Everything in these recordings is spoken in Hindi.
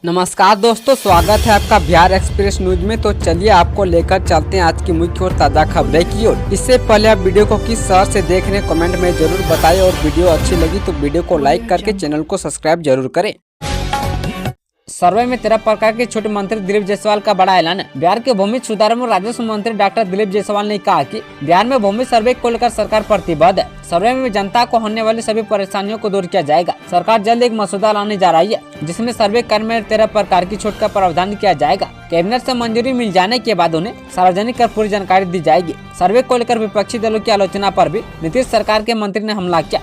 नमस्कार दोस्तों, स्वागत है आपका बिहार एक्सप्रेस न्यूज में। तो चलिए आपको लेकर चलते हैं आज की मुख्य और ताज़ा खबरें की ओर। इससे पहले आप वीडियो को किस शहर से देख रहे हैं कमेंट में जरूर बताएं और वीडियो अच्छी लगी तो वीडियो को लाइक करके चैनल को सब्सक्राइब जरूर करें। सर्वे में 13 प्रकार के छूट मंत्री दिलीप जायसवाल का बड़ा ऐलान। बिहार के भूमि सुधार एवं राजस्व मंत्री डॉक्टर दिलीप जायसवाल ने कहा कि बिहार में भूमि सर्वे को लेकर सरकार प्रतिबद्ध है। सर्वे में जनता को होने वाली सभी परेशानियों को दूर किया जाएगा। सरकार जल्द एक मसौदा लाने जा रही है जिसमें सर्वे कार्य में 13 प्रकार की छूट का प्रावधान किया जाएगा। कैबिनेट से मंजूरी मिल जाने के बाद उन्हें सार्वजनिक कर पूरी जानकारी दी जाएगी। सर्वे को लेकर विपक्षी दलों की आलोचना पर भी नीतीश सरकार के मंत्री ने हमला किया।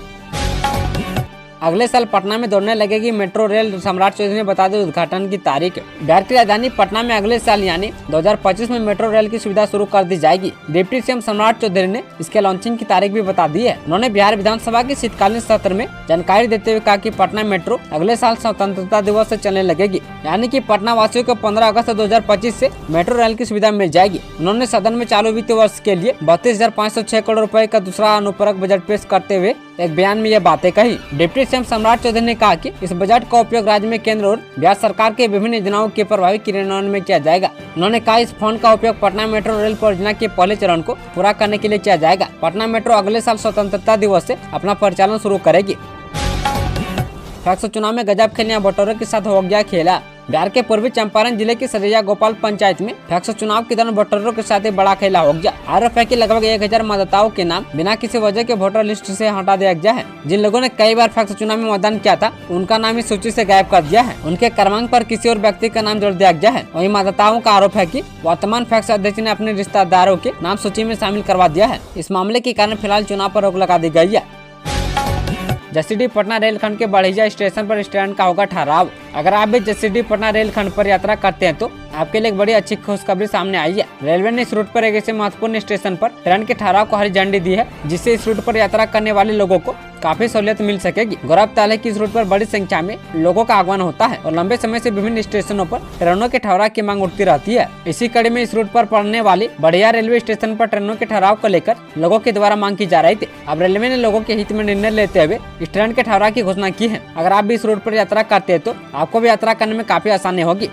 अगले साल पटना में दौड़ने लगेगी मेट्रो रेल, सम्राट चौधरी ने बता दी उद्घाटन की तारीख। बिहार की राजधानी पटना में अगले साल यानी 2025 में मेट्रो रेल की सुविधा शुरू कर दी जाएगी। डिप्टी सीएम सम्राट चौधरी ने इसके लॉन्चिंग की तारीख भी बता दी है। उन्होंने बिहार विधानसभा के शीतकालीन सत्र में जानकारी देते हुए कहा कि पटना मेट्रो अगले साल स्वतंत्रता दिवस से चलने लगेगी, यानी कि पटना वासियों को 15 अगस्त 2025 से मेट्रो रेल की सुविधा मिल जाएगी। उन्होंने सदन में चालू वित्त वर्ष के लिए 32,506 करोड़ रुपए का दूसरा अनुपूरक बजट पेश करते हुए एक बयान में ये बातें कही। डिप्टी सीएम सम्राट चौधरी ने कहा कि इस बजट का उपयोग राज्य में केंद्र और बिहार सरकार के विभिन्न योजनाओं के प्रभावी क्रियान्वयन में किया जाएगा। उन्होंने कहा इस फंड का उपयोग पटना मेट्रो रेल परियोजना के पहले चरण को पूरा करने के लिए किया जाएगा। पटना मेट्रो अगले साल स्वतंत्रता दिवस से अपना परिचालन शुरू करेगी। फैक्स चुनाव में गजब खेलिया बटोरों के साथ हो गया खेला। बिहार के पूर्वी चंपारण जिले की सरैया गोपाल पंचायत में फैक्स चुनाव के दौरान वोटरों के साथ बड़ा खेला हो गया। आरोप है कि लगभग 1000 मतदाताओं के नाम बिना किसी वजह के वोटर लिस्ट से हटा दिया गया है। जिन लोगों ने कई बार फैक्स चुनाव में मतदान किया था उनका नाम इस सूची से गायब कर दिया है। उनके क्रमांक पर किसी और व्यक्ति का नाम जोड़ दिया गया है। वहीं मतदाताओं का आरोप है कि वर्तमान फैक्स अध्यक्ष ने अपने रिश्तेदारों के नाम सूची में शामिल करवा दिया है। इस मामले के कारण फिलहाल चुनाव पर रोक लगा दी गई है। जसीडीह पटना रेलखंड के बढ़िया स्टेशन पर स्टैंड का होगा ठहराव। अगर आप भी जसीडीह पटना रेलखंड पर यात्रा करते हैं तो आपके लिए एक बड़ी अच्छी खुशखबरी सामने आई है। रेलवे ने इस रूट पर एक ऐसे महत्वपूर्ण स्टेशन पर ट्रेन के ठहराव को हरी झंडी दी है जिससे इस रूट पर यात्रा करने वाले लोगों को काफी सहूलियत मिल सकेगी। गौरतलब है कि इस रूट पर बड़ी संख्या में लोगों का आगमन होता है और लंबे समय से विभिन्न स्टेशनों पर ट्रेनों के ठहराव की मांग उठती रहती है। इसी कड़ी में इस रूट पर पड़ने वाली बढ़िया रेलवे स्टेशन पर ट्रेनों के ठहराव को लेकर लोगों के द्वारा मांग की जा रही थी। अब रेलवे ने लोगों के हित में निर्णय लेते हुए इस ट्रेन के ठहराव की घोषणा की है। अगर आप भी इस रूट पर यात्रा करते हैं तो आपको भी यात्रा करने में काफी आसानी होगी।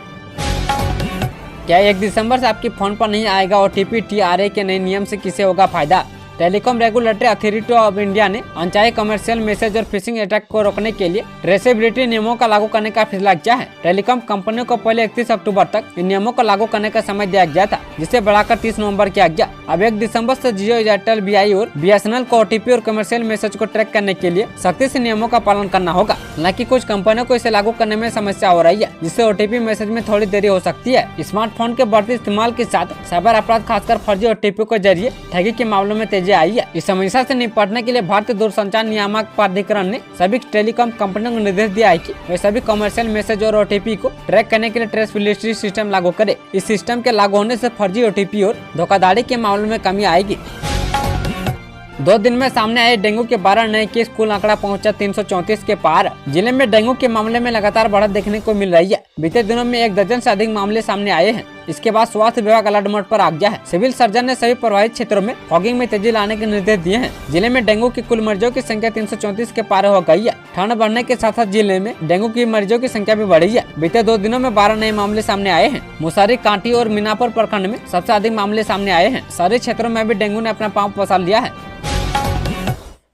क्या 1 दिसंबर से आपके फोन पर नहीं आएगा OTP? TRA के नए नियम से किसे होगा फायदा? Telecom regulatory authority of India ने अनचाहे कमर्शियल मैसेज और फिशिंग अटैक को रोकने के लिए ट्रेसेबिलिटी नियमों का लागू करने का फैसला किया है। टेलीकॉम कंपनियों को पहले 31 अक्टूबर तक इन नियमों को लागू करने का समय दिया गया था, जिसे बढ़ाकर 30 नवंबर किया गया। अब 1 दिसंबर से जियो, एयरटेल, BI और BSNL को OTP और कमर्शियल मैसेज को ट्रैक करने के लिए सख्ती से नियमों का पालन करना होगा। हालांकि कुछ कंपनियों को इसे लागू करने में समस्या हो रही है, जिससे OTP मैसेज में थोड़ी देरी हो सकती है। स्मार्टफोन के बढ़ते इस्तेमाल के साथ साइबर अपराध, खासकर फर्जी OTP के जरिए ठगी के मामलों में तेजी आई है। इस समस्या से निपटने के लिए भारतीय दूरसंचार नियामक प्राधिकरण ने सभी टेलीकॉम कंपनियों को निर्देश दिया है कि वे सभी कमर्शियल मैसेज और OTP को ट्रैक करने के लिए ट्रेसेबिलिटी सिस्टम लागू करें। इस सिस्टम के लागू होने से फर्जी OTP और धोखाधड़ी के मामलों में कमी आएगी। 2 दिन में सामने आए डेंगू के 12 नए केस, कुल आंकड़ा पहुंचा 334 के पार। जिले में डेंगू के मामले में लगातार बढ़त देखने को मिल रही है। बीते दिनों में 1 दर्जन से अधिक मामले सामने आए हैं। इसके बाद स्वास्थ्य विभाग अलर्ट मोड पर आ गया है। सिविल सर्जन ने सभी प्रभावित क्षेत्रों में फॉगिंग में तेजी लाने के निर्देश दिए हैं। जिले में डेंगू की कुल मरीजों की संख्या 334 के पार हो गई है। ठंड बढ़ने के साथ साथ जिले में डेंगू की मरीजों की संख्या भी बढ़ी है। बीते 2 दिनों में 12 नए मामले सामने आए हैं। मुसारी, कांटी और मीनापुर प्रखंड में सबसे अधिक मामले सामने आए हैं। शहरी क्षेत्रों में भी डेंगू ने अपना पांव पसार लिया है।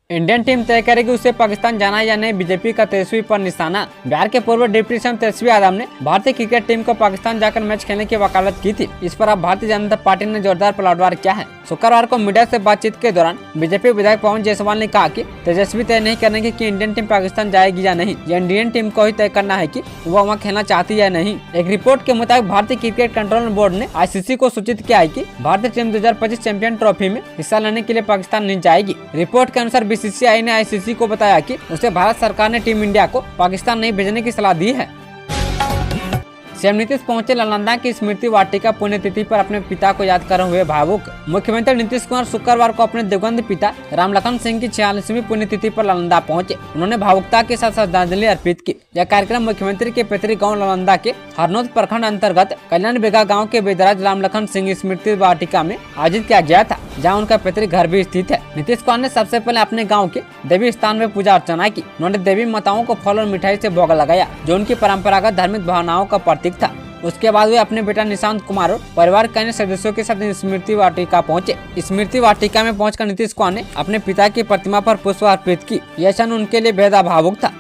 इंडियन टीम तय करेगी उसे पाकिस्तान जाना या नहीं, बीजेपी का तेजस्वी पर निशाना। बिहार के पूर्व डिप्टी सीएम तेजस्वी यादव ने भारतीय क्रिकेट टीम को पाकिस्तान जाकर मैच खेलने की वकालत की थी। इस पर अब भारतीय जनता पार्टी ने जोरदार पलटवार किया है। शुक्रवार को मीडिया से बातचीत के दौरान बीजेपी विधायक पवन जायसवाल ने कहा कि तेजस्वी तय नहीं करेंगे कि इंडियन टीम पाकिस्तान जाएगी या नहीं। यह इंडियन टीम को ही तय करना है कि वह वहाँ खेलना चाहती या नहीं। एक रिपोर्ट के मुताबिक भारतीय क्रिकेट कंट्रोल बोर्ड ने ICC को सूचित किया है कि भारतीय टीम 2025 चैंपियन ट्रॉफी में हिस्सा लेने के लिए पाकिस्तान नहीं जाएगी। रिपोर्ट के अनुसार BCCI ने ICC को बताया कि उसे भारत सरकार ने टीम इंडिया को पाकिस्तान नहीं भेजने की सलाह दी है। सीएम नीतीश पहुंचे नालंदा की स्मृति वाटिका, पुण्यतिथि पर अपने पिता को याद कर हुए भावुक। मुख्यमंत्री नीतीश कुमार शुक्रवार को अपने दिवंगत पिता रामलखन सिंह की 46वीं पुण्यतिथि पर नालंदा पहुंचे। उन्होंने भावुकता के साथ श्रद्धांजलि अर्पित की। यह कार्यक्रम मुख्यमंत्री के पैतृक गाँव नालंदा के हरनौत प्रखंड अंतर्गत कल्याण बेगा गाँव के बेदराज रामलखन सिंह स्मृति वाटिका में आयोजित किया गया था। जहाँ उनका पैतृक घर भी स्थित है। नीतीश कुमार ने सबसे पहले अपने गाँव के देवी स्थान में पूजा अर्चना की। उन्होंने देवी माताओं को फल और मिठाई से भोग लगाया, जो उनकी परंपरागत धार्मिक भावनाओं का प्रतीक था। उसके बाद वे अपने बेटा निशांत कुमार और परिवार के अन्य सदस्यों के साथ स्मृति वाटिका पहुंचे। स्मृति वाटिका में पहुंचकर नीतीश कुमार ने अपने पिता की प्रतिमा पर पुष्प अर्पित की। यह क्षण उनके लिए बेहद भावुक था।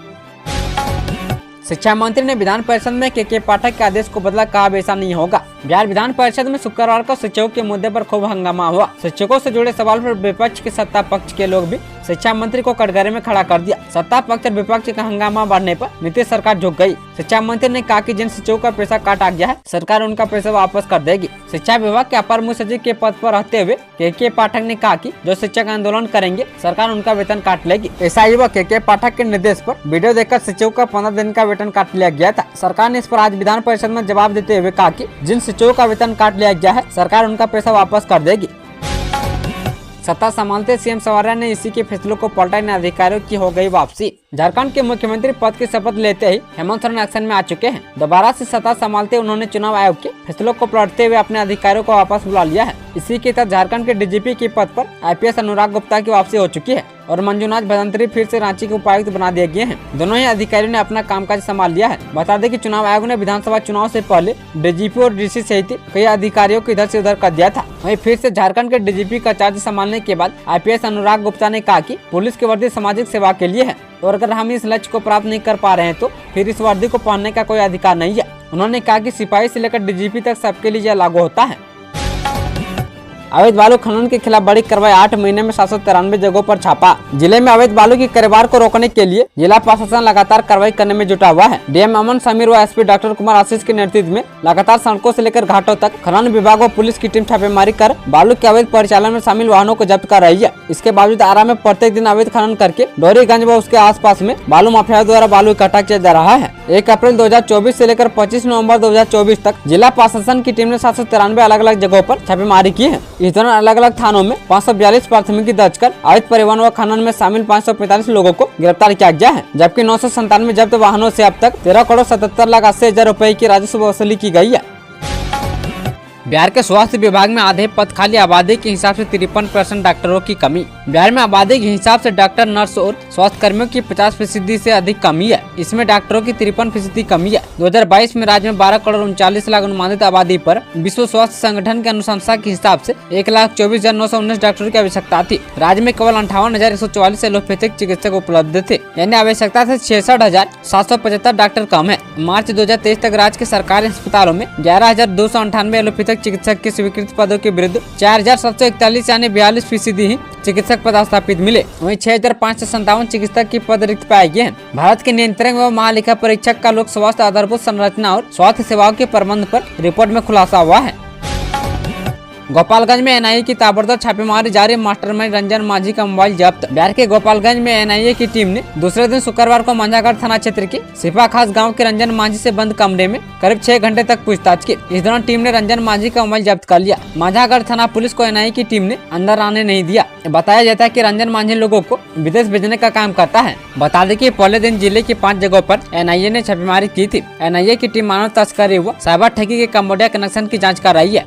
शिक्षा मंत्री ने विधान परिषद में के पाठक के आदेश को बदला, कहा अब ऐसा नहीं होगा। बिहार विधान परिषद में शुक्रवार को शिक्षकों के मुद्दे पर खूब हंगामा हुआ। शिक्षकों से जुड़े सवाल पर विपक्ष के सत्ता पक्ष के लोग भी शिक्षा मंत्री को कटघरे में खड़ा कर दिया। सत्ता पक्ष और विपक्ष का हंगामा बढ़ने पर नीतीश सरकार झुक गई। शिक्षा मंत्री ने कहा कि जिन शिक्षकों का पैसा काटा गया है, सरकार उनका पैसा वापस कर देगी। शिक्षा विभाग के अपर मुख्य सचिव के पद पर रहते हुए के पाठक ने कहा कि जो शिक्षक आंदोलन करेंगे, सरकार उनका वेतन काट लेगी। ऐसा युवा के पाठक के निर्देश पर वीडियो देखकर शिक्षकों का 15 दिन का वेतन काट लिया गया था। सरकार ने इस पर आज विधान परिषद में जवाब देते हुए कहा कि जिन शिक्षकों का वेतन काट लिया गया है, सरकार उनका पैसा वापस कर देगी। सत्ता संभालते सीएम सवारिया ने इसी के फैसलों को पलटा, इन अधिकारियों की हो गई वापसी। झारखंड के मुख्यमंत्री पद की शपथ लेते ही हेमंत सोरेन एक्शन में आ चुके हैं। दोबारा से सत्ता संभालते उन्होंने चुनाव आयोग के फैसलों को पलटते हुए अपने अधिकारियों को वापस बुला लिया है। इसी के तहत झारखंड के डीजीपी के पद पर आईपीएस अनुराग गुप्ता की वापसी हो चुकी है और मंजुनाथ भदंत्री फिर से रांची के उपायुक्त बना दिए गए हैं। दोनों ही अधिकारियों ने अपना कामकाज संभाल लिया है। बता दें कि चुनाव आयोग ने विधानसभा चुनाव से पहले डीजीपी और डीसी सहित कई अधिकारियों को इधर से उधर कर दिया था। वहीं फिर से झारखंड के डीजीपी का चार्ज संभालने के बाद आईपीएस अनुराग गुप्ता ने कहा कि पुलिस की वर्दी सामाजिक सेवा के लिए है और अगर हम इस लक्ष्य को प्राप्त नहीं कर पा रहे हैं तो फिर इस वर्दी को पहनने का कोई अधिकार नहीं है। उन्होंने कहा कि सिपाही से लेकर डीजीपी तक सबके लिए यह लागू होता है। अवैध बालू खनन के खिलाफ बड़ी कार्रवाई, 8 महीने में 793 जगहों पर छापा। जिले में अवैध बालू की कारोबार को रोकने के लिए जिला प्रशासन लगातार कार्रवाई करने में जुटा हुआ है। डीएम अमन समीर व एसपी डॉक्टर कुमार आशीष के नेतृत्व में लगातार सड़कों से लेकर घाटों तक खनन विभाग व पुलिस की टीम छापेमारी कर बालू के अवैध परिचालन में शामिल वाहनों को जब्त कर रही है। इसके बावजूद आरा में प्रत्येक दिन अवैध खनन करके डोरीगंज व उसके आसपास में बालू माफियाओं द्वारा बालू इकट्ठा किया जा रहा है। 1 अप्रैल 2024 से लेकर 25 नवंबर 2024 तक जिला प्रशासन की टीम ने 793 अलग अलग जगहों पर छापेमारी की है। इस दौरान अलग अलग थानों में 542 प्राथमिकी दर्ज कर अवैध परिवहन व खनन में शामिल 545 लोगों को गिरफ्तार किया गया है, जबकि 997 जब्त वाहनों से अब तक 13,77,80,000 रुपए की राजस्व वसूली की गई है। बिहार के स्वास्थ्य विभाग में आधे पद खाली, आबादी के हिसाब से 53% डॉक्टरों की कमी। बिहार में आबादी के हिसाब से डॉक्टर, नर्स और स्वास्थ्य कर्मियों की 50% से अधिक कमी है। इसमें डॉक्टरों की 53% कमी है। 2022 में राज्य में 12,39,00,000 अनुमानित आबादी पर विश्व स्वास्थ्य संगठन के अनुशंसा के हिसाब से 1,24,919 डॉक्टरों की आवश्यकता थी। राज्य में केवल 58,144 एलोपैथिक चिकित्सक उपलब्ध थे, यानी आवश्यकता से 66,775 डॉक्टर कम है। मार्च 2023 तक राज्य के सरकारी अस्पतालों में 11,298 एलोपैथिक चिकित्सक के स्वीकृत पदों के विरुद्ध 4,741 यानी 42% ही चिकित्सक पद स्थापित मिले। वहीं 6,557 चिकित्सक की पद रिक्त पाए गए हैं। भारत के नियंत्रक व महालेखा परीक्षक का लोक स्वास्थ्य आधारभूत संरचना और स्वास्थ्य सेवाओं के प्रबंध पर रिपोर्ट में खुलासा हुआ है। गोपालगंज में एनआईए की ताबड़तोड़ छापेमारी जारी, मास्टरमाइंड रंजन मांझी का मोबाइल जब्त। बिहार के गोपालगंज में एनआईए की टीम ने दूसरे दिन शुक्रवार को मंझागढ़ थाना क्षेत्र के सिपा खास गांव के रंजन मांझी से बंद कमरे में करीब 6 घंटे तक पूछताछ की। इस दौरान टीम ने रंजन मांझी का मोबाइल जब्त कर लिया। मंझागढ़ थाना पुलिस को एनआईए की टीम ने अंदर आने नहीं दिया। बताया जाता है कि रंजन मांझी लोगों को विदेश भेजने का काम करता है। बता दें कि पहले दिन जिले की 5 जगहों पर एनआईए ने छापेमारी की थी। एनआईए की टीम मानव तस्करी व साइबर ठगी के कंबोडिया कनेक्शन की जाँच कर रही है।